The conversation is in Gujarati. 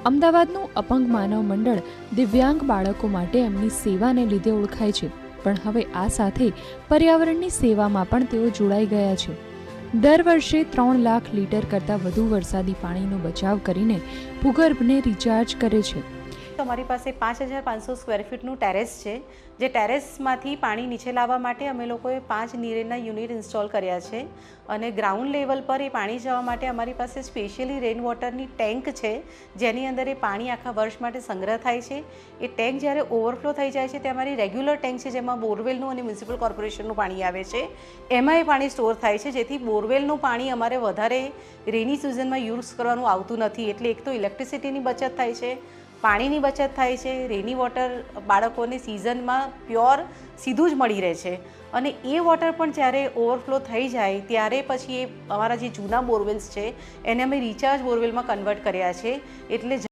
અમદાવાદનું અપંગ માનવ મંડળ દિવ્યાંગ બાળકો માટે એમની સેવાને લીધે ઓળખાય છે, પણ હવે આ સાથે પર્યાવરણની સેવામાં પણ તેઓ જોડાઈ ગયા છે। દર વર્ષે 3 લાખ લીટર કરતાં વધુ વરસાદી પાણીનો બચાવ કરીને ભૂગર્ભને રિચાર્જ કરે છે। અમારી પાસે 5500 સ્ક્વેર ફીટનું ટેરેસ છે, જે ટેરેસમાંથી પાણી નીચે લાવવા માટે અમે લોકોએ 5 નીરના યુનિટ ઇન્સ્ટોલ કર્યા છે અને ગ્રાઉન્ડ લેવલ પર એ પાણી જવા માટે અમારી પાસે સ્પેશિયલી રેઇન વોટરની ટેન્ક છે, જેની અંદર એ પાણી આખા વર્ષ માટે સંગ્રહ થાય છે। એ ટેન્ક જ્યારે ઓવરફ્લો થઈ જાય છે તે અમારી રેગ્યુલર ટેન્ક છે, જેમાં બોરવેલનું અને મ્યુનિસિપલ કોર્પોરેશનનું પાણી આવે છે, એમાં એ પાણી સ્ટોર થાય છે, જેથી બોરવેલનું પાણી અમારે વધારે રેની સિઝનમાં યુઝ કરવાનું આવતું નથી। એટલે એક તો ઇલેક્ટ્રિસિટીની બચત થાય છે, પાણીની બચત થાય છે, રેની વોટર બાળકોને સિઝનમાં પ્યોર સીધું જ મળી રહે છે અને એ વોટર પણ જ્યારે ઓવરફ્લો થઈ જાય ત્યારે પછી એ અમારા જે જૂના બોરવેલ્સ છે એને અમે રિચાર્જ બોરવેલમાં કન્વર્ટ કર્યા છે। એટલે